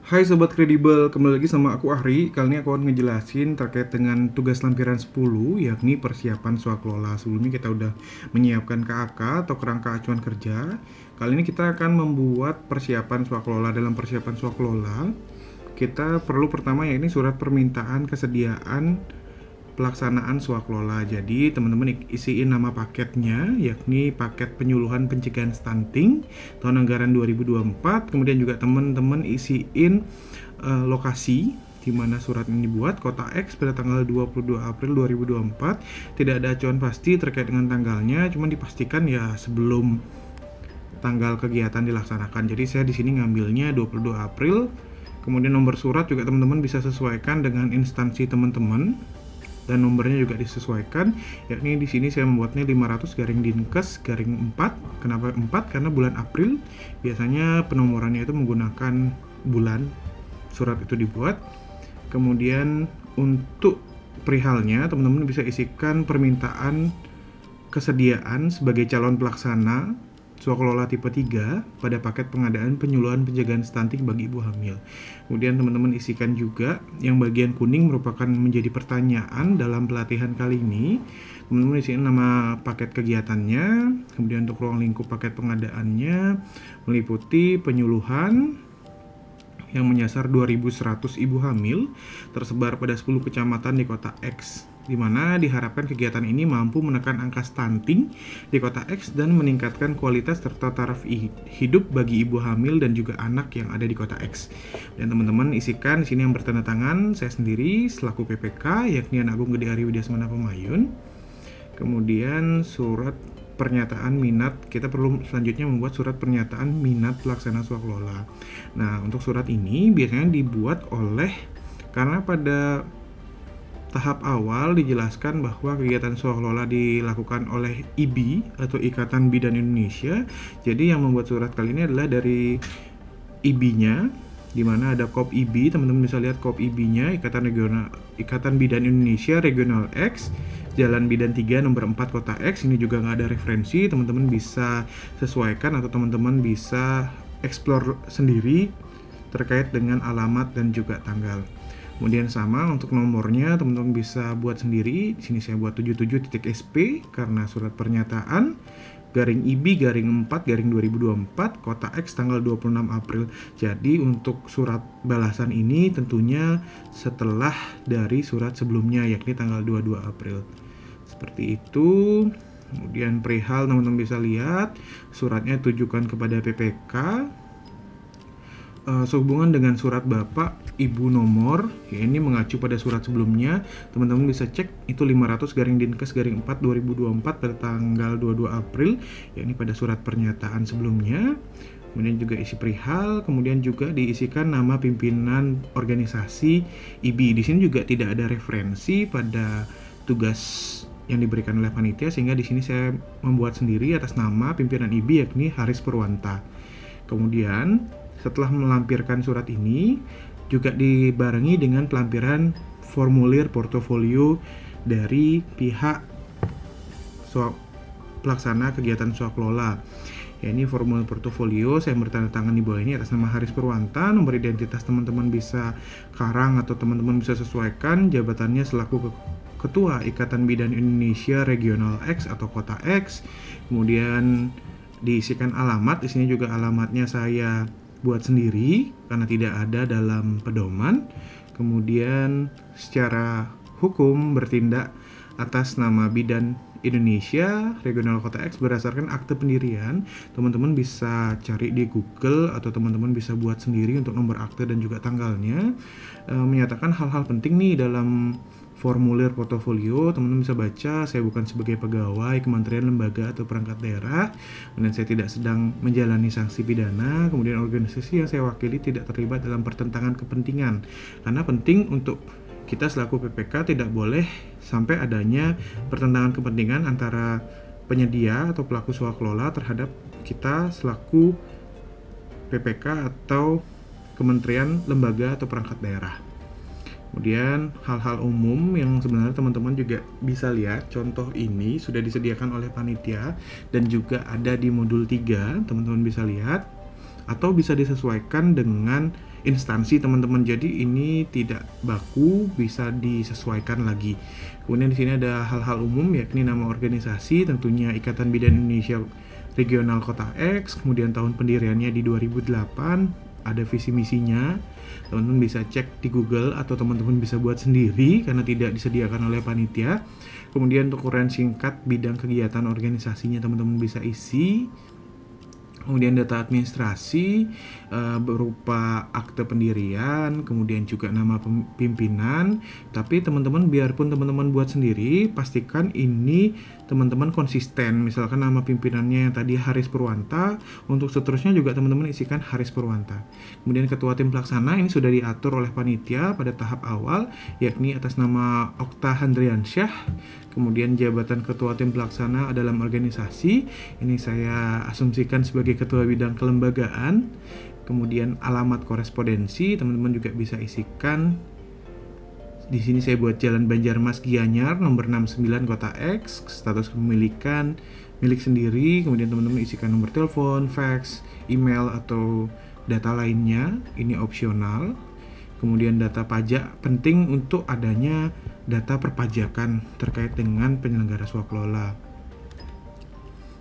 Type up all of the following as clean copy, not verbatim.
Hai Sobat Kredibel, kembali lagi sama aku Ahri. Kali ini aku akan ngejelasin terkait dengan tugas lampiran 10, yakni persiapan swaklola. Sebelumnya kita udah menyiapkan KAK atau kerangka acuan kerja. Kali ini kita akan membuat persiapan swaklola. Dalam persiapan swaklola, kita perlu pertama yakni surat permintaan kesediaan pelaksanaan swaklola. Jadi teman-teman isiin nama paketnya, yakni paket penyuluhan pencegahan stunting tahun anggaran 2024. Kemudian juga teman-teman isiin lokasi di mana surat ini dibuat, kota X pada tanggal 22 April 2024. Tidak ada acuan pasti terkait dengan tanggalnya, cuma dipastikan ya sebelum tanggal kegiatan dilaksanakan. Jadi saya di sini ngambilnya 22 April. Kemudian nomor surat juga teman-teman bisa sesuaikan dengan instansi teman-teman, dan nomornya juga disesuaikan, yakni di sini saya membuatnya 500 garing dinkes garing 4. Kenapa 4? Karena bulan April biasanya penomorannya itu menggunakan bulan surat itu dibuat. Kemudian untuk perihalnya teman-teman bisa isikan permintaan kesediaan sebagai calon pelaksana swaklola tipe 3 pada paket pengadaan penyuluhan pencegahan stunting bagi ibu hamil. Kemudian teman-teman isikan juga yang bagian kuning merupakan menjadi pertanyaan dalam pelatihan kali ini. Teman-teman isikan nama paket kegiatannya, kemudian untuk ruang lingkup paket pengadaannya meliputi penyuluhan yang menyasar 2.100 ibu hamil tersebar pada 10 kecamatan di kota X, di mana diharapkan kegiatan ini mampu menekan angka stunting di kota X dan meningkatkan kualitas serta taraf hidup bagi ibu hamil dan juga anak yang ada di kota X. Dan teman-teman isikan di sini yang bertanda tangan saya sendiri selaku PPK, yakni Anak Agung Gede Ari Widyasmana Pemayun. Kemudian surat pernyataan minat, kita perlu selanjutnya membuat surat pernyataan minat pelaksana swaklola. Nah, untuk surat ini biasanya dibuat karena pada tahap awal dijelaskan bahwa kegiatan swaklola dilakukan oleh IBI atau Ikatan Bidan Indonesia. Jadi yang membuat surat kali ini adalah dari IBI-nya, di mana ada KOP IBI. Teman-teman bisa lihat KOP IBI-nya, Ikatan Bidan Indonesia Regional X, Jalan Bidan 3 nomor 4 Kota X. Ini juga nggak ada referensi, teman-teman bisa sesuaikan atau teman-teman bisa explore sendiri terkait dengan alamat dan juga tanggal. Kemudian sama untuk nomornya teman-teman bisa buat sendiri. Di sini saya buat 77.sp karena surat pernyataan garing IBI garing 4 garing 2024 Kota X tanggal 26 April. Jadi untuk surat balasan ini tentunya setelah dari surat sebelumnya, yakni tanggal 22 April. Seperti itu. Kemudian perihal teman-teman bisa lihat suratnya tujukan kepada PPK. Sehubungan dengan surat Bapak Ibu nomor, ya ini mengacu pada surat sebelumnya, teman-teman bisa cek itu 500 garing dinkes garing 4 2024 pada tanggal 22 April, yakni pada surat pernyataan sebelumnya. Kemudian juga isi perihal, kemudian juga diisikan nama pimpinan organisasi IBI. Di sini juga tidak ada referensi pada tugas yang diberikan oleh panitia, sehingga di sini saya membuat sendiri atas nama pimpinan IBI, yakni Haris Purwanta. Kemudian setelah melampirkan surat ini juga dibarengi dengan pelampiran formulir portofolio dari pihak pelaksana kegiatan swaklola. Ya, ini formulir portofolio saya bertanda tangan di bawah ini atas nama Haris Purwanta. Nomor identitas teman-teman bisa karang atau teman-teman bisa sesuaikan. Jabatannya selaku Ketua Ikatan Bidan Indonesia Regional X atau Kota X. Kemudian diisikan alamat. Di sini juga alamatnya saya buat sendiri karena tidak ada dalam pedoman. Kemudian secara hukum bertindak atas nama Bidan Indonesia Regional Kota X berdasarkan akte pendirian. Teman-teman bisa cari di Google atau teman-teman bisa buat sendiri untuk nomor akte dan juga tanggalnya. Menyatakan hal-hal penting nih dalam formulir portofolio. Teman-teman bisa baca, saya bukan sebagai pegawai kementerian, lembaga, atau perangkat daerah, dan saya tidak sedang menjalani sanksi pidana. Kemudian organisasi yang saya wakili tidak terlibat dalam pertentangan kepentingan. Karena penting untuk kita selaku PPK tidak boleh sampai adanya pertentangan kepentingan antara penyedia atau pelaku swaklola terhadap kita selaku PPK atau kementerian, lembaga, atau perangkat daerah. Kemudian hal-hal umum yang sebenarnya teman-teman juga bisa lihat, contoh ini sudah disediakan oleh panitia dan juga ada di modul 3, teman-teman bisa lihat. atau bisa disesuaikan dengan instansi teman-teman. Jadi ini tidak baku, bisa disesuaikan lagi. Kemudian di sini ada hal-hal umum, yakni nama organisasi, tentunya Ikatan Bidan Indonesia Regional Kota X, kemudian tahun pendiriannya di 2008, ada visi misinya. Teman-teman bisa cek di Google atau teman-teman bisa buat sendiri karena tidak disediakan oleh panitia. Kemudian untuk uraian singkat bidang kegiatan organisasinya teman-teman bisa isi. Kemudian data administrasi berupa akte pendirian, kemudian juga nama pimpinan. Tapi teman-teman biarpun teman-teman buat sendiri, pastikan ini teman-teman konsisten. Misalkan nama pimpinannya yang tadi Haris Purwanta, untuk seterusnya juga teman-teman isikan Haris Purwanta. Kemudian ketua tim pelaksana ini sudah diatur oleh panitia pada tahap awal, yakni atas nama Okta Handriansyah. Kemudian jabatan ketua tim pelaksana dalam organisasi, ini saya asumsikan sebagai ketua bidang kelembagaan. Kemudian alamat korespondensi, teman-teman juga bisa isikan. Di sini saya buat Jalan Banjarmas Gianyar nomor 69 Kota X, status kepemilikan milik sendiri. Kemudian teman-teman isikan nomor telepon, fax, email atau data lainnya, ini opsional. Kemudian data pajak, penting untuk adanya data perpajakan terkait dengan penyelenggara swaklola.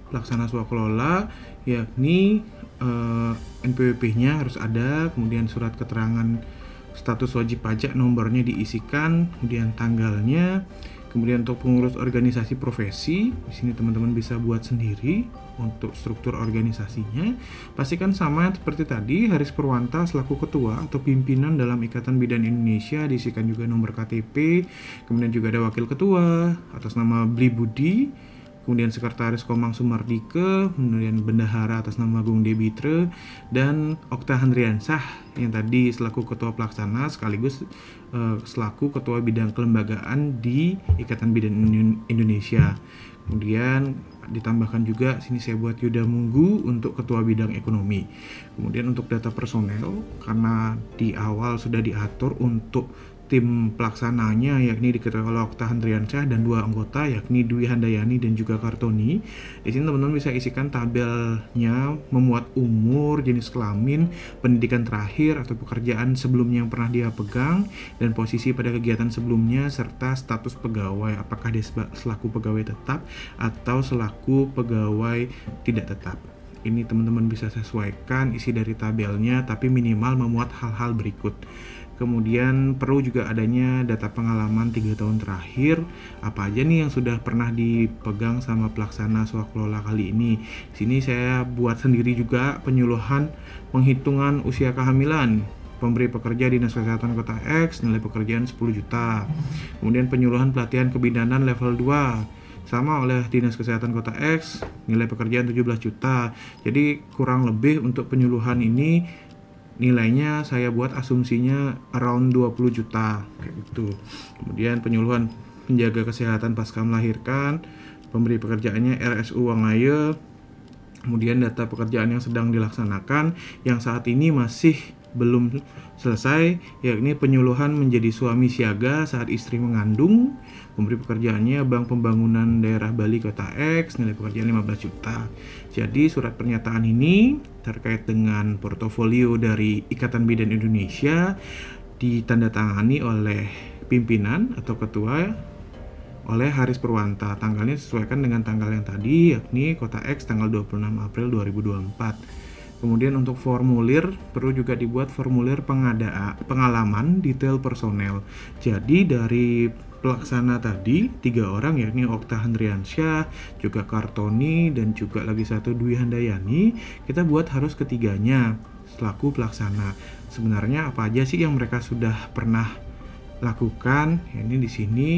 Pelaksana swaklola yakni NPWP-nya harus ada, kemudian surat keterangan status wajib pajak nomornya diisikan, kemudian tanggalnya. Kemudian untuk pengurus organisasi profesi, di sini teman-teman bisa buat sendiri untuk struktur organisasinya. Pastikan sama seperti tadi, Haris Purwanta selaku ketua atau pimpinan dalam Ikatan Bidan Indonesia, diisikan juga nomor KTP. Kemudian juga ada wakil ketua atas nama Bli Budi. Kemudian sekretaris Komang Sumardike, kemudian bendahara atas nama Gung Debitre, dan Okta Handriansyah yang tadi selaku ketua pelaksana sekaligus selaku ketua bidang kelembagaan di Ikatan Bidan Indonesia. Kemudian ditambahkan juga sini saya buat Yuda Munggu untuk ketua bidang ekonomi. Kemudian untuk data personel, karena di awal sudah diatur untuk tim pelaksananya yakni diketuai oleh Okta Handriansyah dan 2 anggota yakni Dwi Handayani dan juga Kartoni. Di sini teman-teman bisa isikan tabelnya, memuat umur, jenis kelamin, pendidikan terakhir atau pekerjaan sebelumnya yang pernah dia pegang, dan posisi pada kegiatan sebelumnya serta status pegawai, apakah dia selaku pegawai tetap atau selaku pegawai tidak tetap. Ini teman-teman bisa sesuaikan isi dari tabelnya, tapi minimal memuat hal-hal berikut. Kemudian perlu juga adanya data pengalaman 3 tahun terakhir, apa aja nih yang sudah pernah dipegang sama pelaksana swaklola kali ini. Di sini saya buat sendiri juga penyuluhan penghitungan usia kehamilan. Pemberi pekerja Dinas Kesehatan Kota X, nilai pekerjaan 10 juta. Kemudian penyuluhan pelatihan kebidanan level 2 sama oleh Dinas Kesehatan Kota X, nilai pekerjaan 17 juta. Jadi kurang lebih untuk penyuluhan ini nilainya saya buat asumsinya around 20 juta kayak gitu. Kemudian penyuluhan penjaga kesehatan pasca melahirkan, pemberi pekerjaannya RSU Wangaya. Kemudian data pekerjaan yang sedang dilaksanakan yang saat ini masih belum selesai, yakni penyuluhan menjadi suami siaga saat istri mengandung. Pemberi pekerjaannya Bank Pembangunan Daerah Bali Kota X, nilai pekerjaan 15 juta. Jadi surat pernyataan ini terkait dengan portofolio dari Ikatan Bidan Indonesia ditandatangani oleh pimpinan atau ketua oleh Haris Purwanta. Tanggalnya disesuaikan dengan tanggal yang tadi, yakni Kota X tanggal 26 April 2024. Kemudian untuk formulir perlu juga dibuat formulir pengalaman detail personel. Jadi dari pelaksana tadi 3 orang yakni Okta Handriansyah, juga Kartoni, dan juga lagi satu Dwi Handayani, kita buat harus ketiganya selaku pelaksana. Sebenarnya apa aja sih yang mereka sudah pernah lakukan? Ini di sini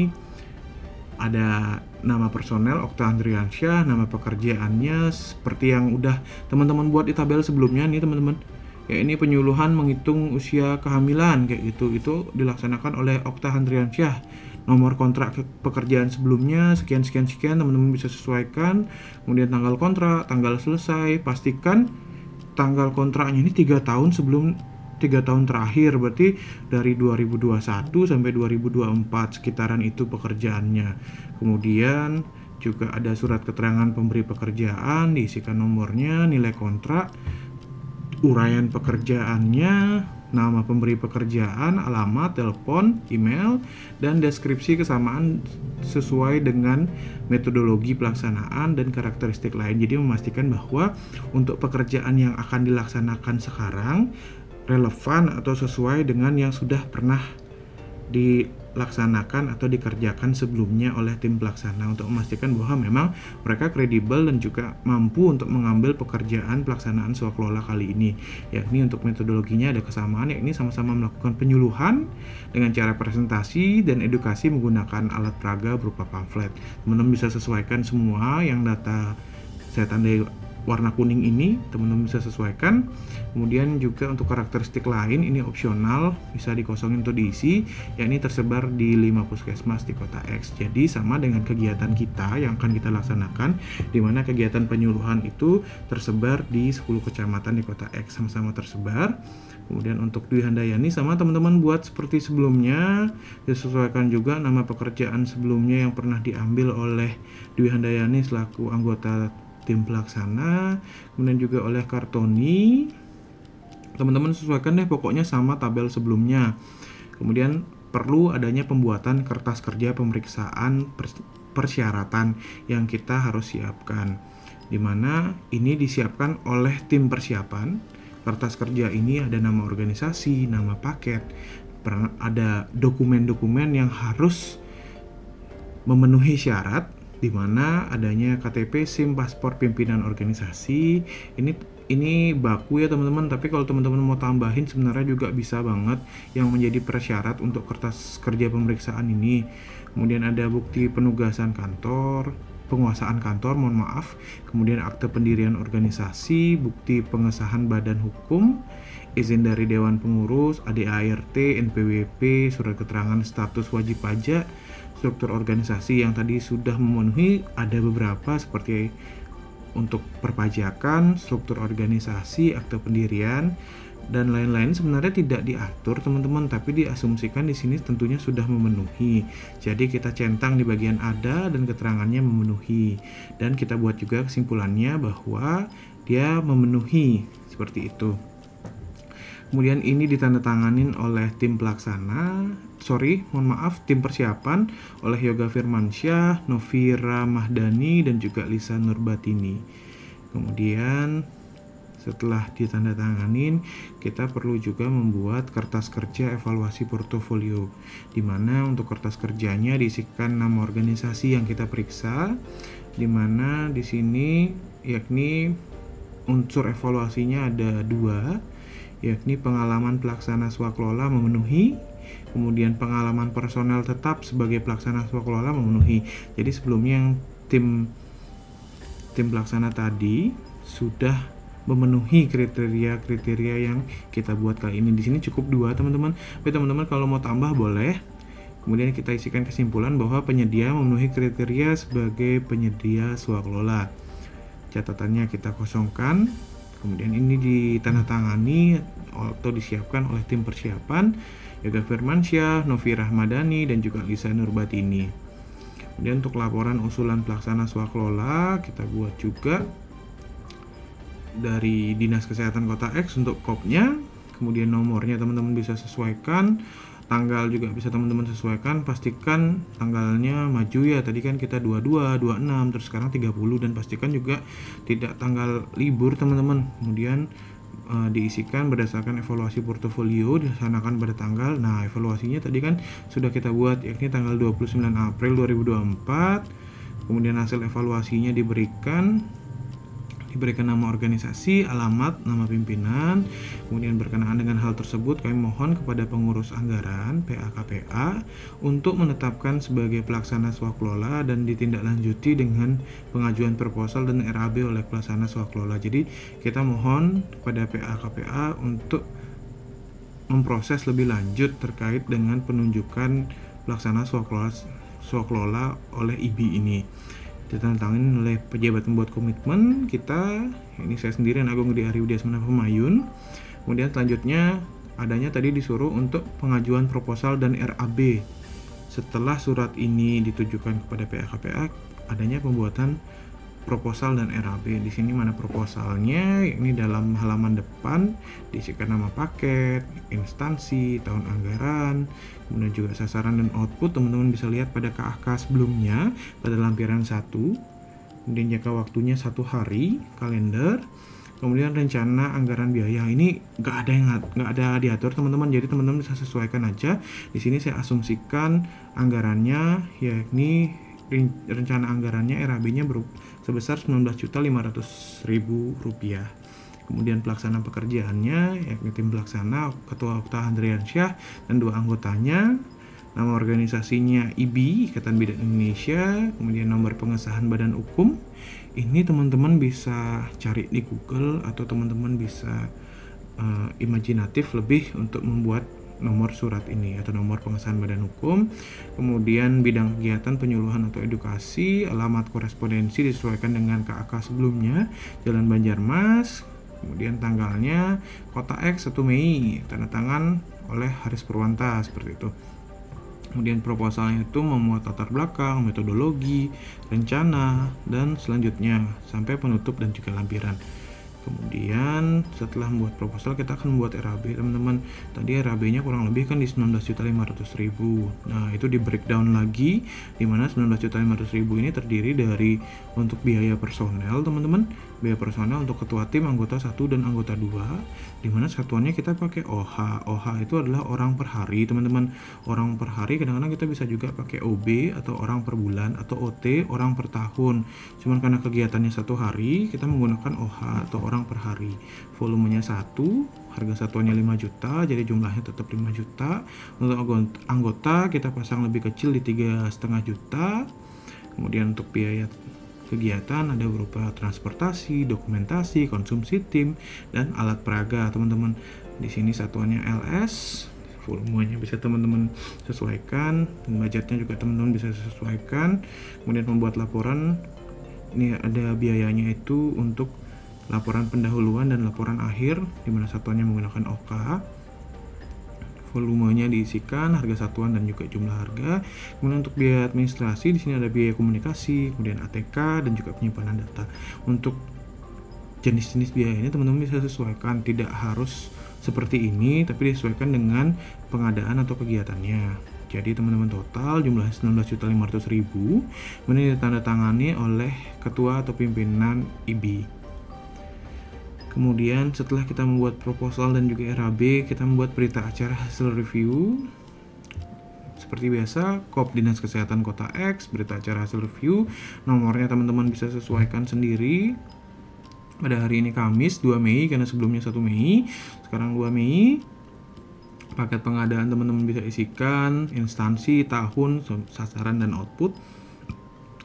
ada nama personel Okta Handriansyah, nama pekerjaannya seperti yang udah teman-teman buat di tabel sebelumnya nih teman-teman. Ya, ini penyuluhan menghitung usia kehamilan kayak gitu, itu dilaksanakan oleh Okta Handriansyah. Nomor kontrak pekerjaan sebelumnya sekian teman-teman bisa sesuaikan. Kemudian tanggal kontrak, tanggal selesai, pastikan tanggal kontraknya ini 3 tahun sebelum 3 tahun terakhir, berarti dari 2021 sampai 2024 sekitaran itu pekerjaannya. Kemudian juga ada surat keterangan pemberi pekerjaan, diisikan nomornya, nilai kontrak, uraian pekerjaannya, nama pemberi pekerjaan, alamat, telepon, email, dan deskripsi kesamaan sesuai dengan metodologi pelaksanaan dan karakteristik lain. Jadi memastikan bahwa untuk pekerjaan yang akan dilaksanakan sekarang relevan atau sesuai dengan yang sudah pernah dilaksanakan atau dikerjakan sebelumnya oleh tim pelaksana, untuk memastikan bahwa memang mereka kredibel dan juga mampu untuk mengambil pekerjaan pelaksanaan swaklola kali ini. Yakni untuk metodologinya ada kesamaan, yakni sama-sama melakukan penyuluhan dengan cara presentasi dan edukasi menggunakan alat peraga berupa pamflet. Teman-teman bisa sesuaikan semua yang data saya tandai warna kuning ini, teman-teman bisa sesuaikan. Kemudian juga untuk karakteristik lain ini opsional, bisa dikosongin untuk diisi, yakni tersebar di 5 puskesmas di kota X. Jadi sama dengan kegiatan kita yang akan kita laksanakan, di mana kegiatan penyuluhan itu tersebar di 10 kecamatan di kota X, sama-sama tersebar. Kemudian untuk Dwi Handayani sama teman-teman buat seperti sebelumnya, disesuaikan juga nama pekerjaan sebelumnya yang pernah diambil oleh Dwi Handayani selaku anggota tim pelaksana, kemudian juga oleh Kartoni. Teman-teman sesuaikan deh pokoknya sama tabel sebelumnya. Kemudian perlu adanya pembuatan kertas kerja pemeriksaan persyaratan yang kita harus siapkan, dimana ini disiapkan oleh tim persiapan. Kertas kerja ini ada nama organisasi, nama paket, ada dokumen-dokumen yang harus memenuhi syarat, di mana adanya KTP, SIM, paspor pimpinan organisasi. Ini baku ya teman-teman, tapi kalau teman-teman mau tambahin sebenarnya juga bisa banget yang menjadi persyarat untuk kertas kerja pemeriksaan ini. Kemudian ada bukti penugasan kantor, penguasaan kantor, mohon maaf. Kemudian akte pendirian organisasi, bukti pengesahan badan hukum, izin dari Dewan Pengurus, ADART, NPWP, surat keterangan status wajib pajak, struktur organisasi yang tadi sudah memenuhi, ada beberapa seperti untuk perpajakan, struktur organisasi, akte pendirian, dan lain-lain sebenarnya tidak diatur teman-teman, tapi diasumsikan di sini tentunya sudah memenuhi. Jadi kita centang di bagian ada dan keterangannya memenuhi, dan kita buat juga kesimpulannya bahwa dia memenuhi, seperti itu. Kemudian ini ditandatanganin oleh tim pelaksana, tim persiapan oleh Yoga Firmansyah, Novira Mahdani, dan juga Lisa Nurbatini. Kemudian setelah ditandatanganin, kita perlu juga membuat kertas kerja evaluasi portofolio, di mana untuk kertas kerjanya diisikan nama organisasi yang kita periksa, di mana di sini yakni unsur evaluasinya ada 2, yakni pengalaman pelaksana swaklola memenuhi, kemudian pengalaman personel tetap sebagai pelaksana swaklola memenuhi. Jadi sebelumnya yang tim pelaksana tadi sudah memenuhi kriteria yang kita buat kali ini. Di sini cukup 2 teman-teman. Tapi teman-teman kalau mau tambah boleh. Kemudian kita isikan kesimpulan bahwa penyedia memenuhi kriteria sebagai penyedia swaklola. Catatannya kita kosongkan. Kemudian ini ditandatangani atau disiapkan oleh tim persiapan Yoga Firmansyah, Novi Rahmadani, dan juga Lisa Nurbatini. Kemudian untuk laporan usulan pelaksana swaklola kita buat juga dari Dinas Kesehatan Kota X untuk kopnya. Kemudian nomornya teman-teman bisa sesuaikan, tanggal juga bisa teman-teman sesuaikan, pastikan tanggalnya maju ya, tadi kan kita 22, 26, terus sekarang 30, dan pastikan juga tidak tanggal libur teman-teman. Kemudian diisikan berdasarkan evaluasi portofolio dilaksanakan pada tanggal, nah evaluasinya tadi kan sudah kita buat yakni tanggal 29 April 2024. Kemudian hasil evaluasinya diberikan nama organisasi, alamat, nama pimpinan. Kemudian berkenaan dengan hal tersebut kami mohon kepada pengurus anggaran PA-KPA untuk menetapkan sebagai pelaksana swaklola dan ditindaklanjuti dengan pengajuan proposal dan RAB oleh pelaksana swaklola. Jadi kita mohon kepada PA-KPA untuk memproses lebih lanjut terkait dengan penunjukan pelaksana swaklola oleh IBI ini. Ditandatangani oleh pejabat pembuat komitmen kita, ini saya sendiri Agung Gede Ari Widyasmana Pemayun. Kemudian selanjutnya adanya tadi disuruh untuk pengajuan proposal dan RAB. Setelah surat ini ditujukan kepada PA-KPA, adanya pembuatan proposal dan RAB. Di sini mana proposalnya, ini dalam halaman depan diisikan nama paket, instansi, tahun anggaran, kemudian juga sasaran dan output. Teman-teman bisa lihat pada KAK sebelumnya pada lampiran 1, kemudian jangka waktunya 1 hari, kalender, kemudian rencana anggaran biaya. Ini nggak ada diatur teman-teman, jadi teman-teman bisa sesuaikan aja. Di sini saya asumsikan anggarannya yakni rencana anggarannya RAB-nya sebesar Rp19.500.000. Kemudian pelaksana pekerjaannya yakni tim pelaksana Ketua Okta Handriansyah dan 2 anggotanya. Nama organisasinya IBI, Ikatan Bidan Indonesia. Kemudian nomor pengesahan badan hukum. Ini teman-teman bisa cari di Google atau teman-teman bisa imajinatif lebih untuk membuat nomor surat ini atau nomor pengesahan badan hukum. Kemudian bidang kegiatan penyuluhan atau edukasi, alamat korespondensi disesuaikan dengan KAK sebelumnya, Jalan Banjarmas. Kemudian tanggalnya kota X 1 Mei, tanda tangan oleh Haris Purwanta, seperti itu. Kemudian proposalnya itu memuat latar belakang, metodologi, rencana, dan selanjutnya sampai penutup dan juga lampiran. Kemudian setelah membuat proposal kita akan membuat RAB teman-teman. Tadi RAB-nya kurang lebih kan di 19.500.000. Nah, itu di breakdown lagi, dimana 19.500.000 ini terdiri dari untuk biaya personel teman-teman, biaya personel untuk ketua tim, anggota 1 dan anggota 2, dimana satuannya kita pakai OH. OH itu adalah orang per hari teman-teman. Orang per hari, kadang-kadang kita bisa juga pakai OB atau orang per bulan, atau OT orang per tahun. Cuman karena kegiatannya 1 hari, kita menggunakan OH atau orang per hari. Volumenya 1, harga satuannya 5 juta, jadi jumlahnya tetap 5 juta. Untuk anggota kita pasang lebih kecil di 3,5 juta. Kemudian untuk biaya kegiatan ada berupa transportasi, dokumentasi, konsumsi tim, dan alat peraga teman-teman. Di sini satuannya LS, volumenya bisa teman-teman sesuaikan, dan budgetnya juga teman-teman bisa sesuaikan. Kemudian membuat laporan, ini ada biayanya itu untuk laporan pendahuluan dan laporan akhir, di mana satuannya menggunakan OK. Volumenya diisikan, harga satuan dan juga jumlah harga. Kemudian untuk biaya administrasi di sini ada biaya komunikasi, kemudian ATK dan juga penyimpanan data. Untuk jenis-jenis biaya ini teman-teman bisa sesuaikan, tidak harus seperti ini, tapi disesuaikan dengan pengadaan atau kegiatannya. Jadi teman-teman total jumlah 19.500.000, kemudian ditandatangani oleh ketua atau pimpinan IBI. Kemudian setelah kita membuat proposal dan juga RAB, kita membuat berita acara hasil review. Seperti biasa, KOP Dinas Kesehatan Kota X, berita acara hasil review. Nomornya teman-teman bisa sesuaikan sendiri. Pada hari ini Kamis 2 Mei, karena sebelumnya 1 Mei, sekarang 2 Mei. Paket pengadaan teman-teman bisa isikan, instansi, tahun, sasaran, dan output.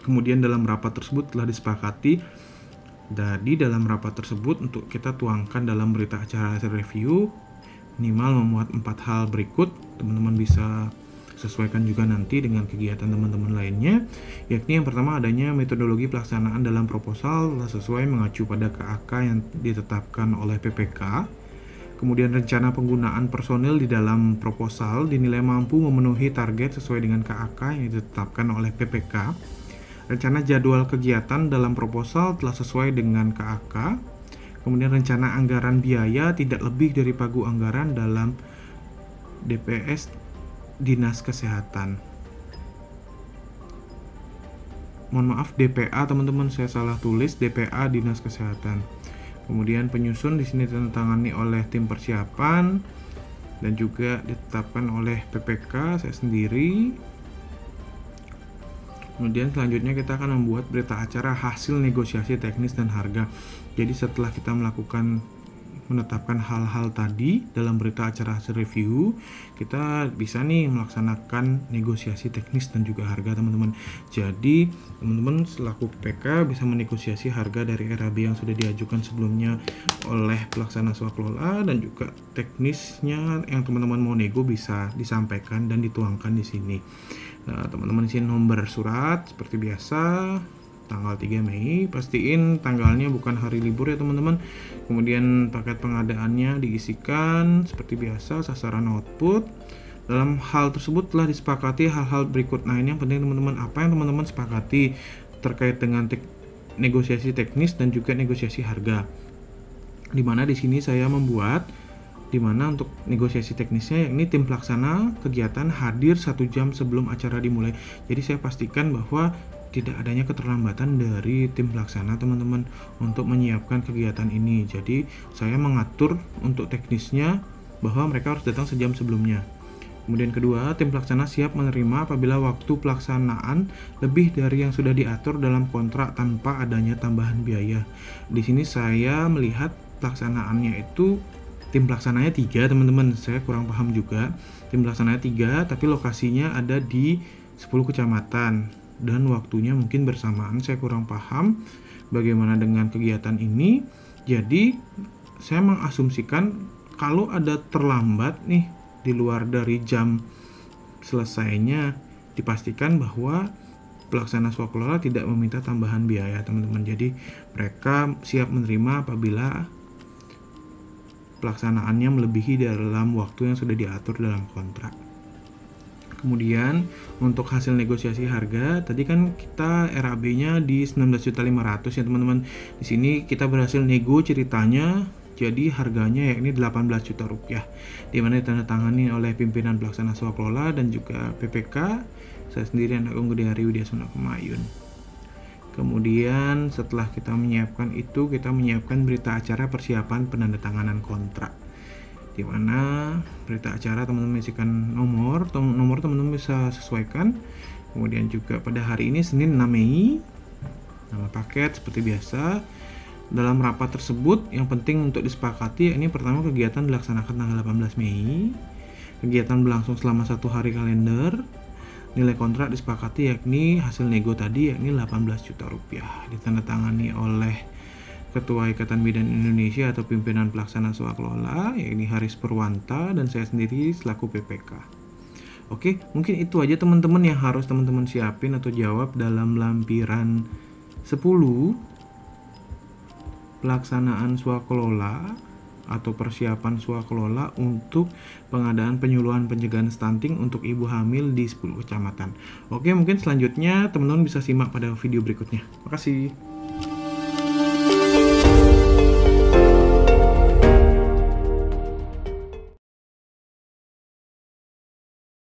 Kemudian dalam rapat tersebut telah disepakati. Jadi dalam rapat tersebut untuk kita tuangkan dalam berita acara hasil review minimal memuat 4 hal berikut. Teman-teman bisa sesuaikan juga nanti dengan kegiatan teman-teman lainnya, yakni yang pertama adanya metodologi pelaksanaan dalam proposal sesuai mengacu pada KAK yang ditetapkan oleh PPK. Kemudian rencana penggunaan personil di dalam proposal dinilai mampu memenuhi target sesuai dengan KAK yang ditetapkan oleh PPK. Rencana jadwal kegiatan dalam proposal telah sesuai dengan KAK. Kemudian rencana anggaran biaya tidak lebih dari pagu anggaran dalam DPS Dinas Kesehatan. Mohon maaf, DPA teman-teman, saya salah tulis, DPA Dinas Kesehatan. Kemudian penyusun di sini ditandatangani oleh tim persiapan dan juga ditetapkan oleh PPK saya sendiri. Kemudian selanjutnya kita akan membuat berita acara hasil negosiasi teknis dan harga. Jadi setelah kita menetapkan hal-hal tadi dalam berita acara hasil review, kita bisa nih melaksanakan negosiasi teknis dan juga harga teman-teman. Jadi teman-teman selaku PPK bisa menegosiasi harga dari RAB yang sudah diajukan sebelumnya oleh pelaksana swakelola, dan juga teknisnya yang teman-teman mau nego bisa disampaikan dan dituangkan di sini. Nah, teman-teman sini nomor surat seperti biasa, tanggal 3 Mei, pastiin tanggalnya bukan hari libur ya teman-teman. Kemudian paket pengadaannya diisikan seperti biasa, sasaran output. Dalam hal tersebut telah disepakati hal-hal berikut. Nah, ini yang penting teman-teman, apa yang teman-teman sepakati terkait dengan negosiasi teknis dan juga negosiasi harga. Dimana di sini saya membuat dimana untuk negosiasi teknisnya yakni tim pelaksana kegiatan hadir 1 jam sebelum acara dimulai. Jadi saya pastikan bahwa tidak adanya keterlambatan dari tim pelaksana teman-teman untuk menyiapkan kegiatan ini. Jadi saya mengatur untuk teknisnya bahwa mereka harus datang sejam sebelumnya. Kemudian kedua, tim pelaksana siap menerima apabila waktu pelaksanaan lebih dari yang sudah diatur dalam kontrak tanpa adanya tambahan biaya. Di sini saya melihat pelaksanaannya itu tim pelaksananya 3 teman-teman, saya kurang paham juga. Tim pelaksananya 3 tapi lokasinya ada di 10 kecamatan dan waktunya mungkin bersamaan, saya kurang paham bagaimana dengan kegiatan ini. Jadi saya mengasumsikan kalau ada terlambat nih di luar dari jam selesainya, dipastikan bahwa pelaksana swakelola tidak meminta tambahan biaya teman-teman. Jadi mereka siap menerima apabila pelaksanaannya melebihi dalam waktu yang sudah diatur dalam kontrak. Kemudian untuk hasil negosiasi harga, tadi kan kita RAB-nya di 19.500.000 ya teman-teman. Di sini kita berhasil nego ceritanya, jadi harganya yakni 18 juta rupiah, di mana ditandatangani oleh pimpinan pelaksana swakelola dan juga PPK. Saya sendiri Anak Gede Hari Widya Sunda Kemayun. Kemudian setelah kita menyiapkan itu, kita menyiapkan berita acara persiapan penandatanganan kontrak, di mana berita acara teman-teman isikan nomor teman-teman bisa sesuaikan. Kemudian juga pada hari ini Senin 6 Mei, nama paket seperti biasa. Dalam rapat tersebut yang penting untuk disepakati ini pertama, kegiatan dilaksanakan tanggal 18 Mei. Kegiatan berlangsung selama 1 hari kalender. Nilai kontrak disepakati yakni hasil nego tadi yakni 18 juta rupiah. Ditandatangani oleh Ketua Ikatan Bidan Indonesia atau pimpinan pelaksana swakelola yakni Haris Purwanta dan saya sendiri selaku PPK. Oke, mungkin itu aja teman-teman yang harus teman-teman siapin atau jawab dalam lampiran 10 pelaksanaan swakelola atau persiapan swakelola untuk pengadaan penyuluhan pencegahan stunting untuk ibu hamil di 10 kecamatan. Oke, mungkin selanjutnya teman-teman bisa simak pada video berikutnya. Makasih.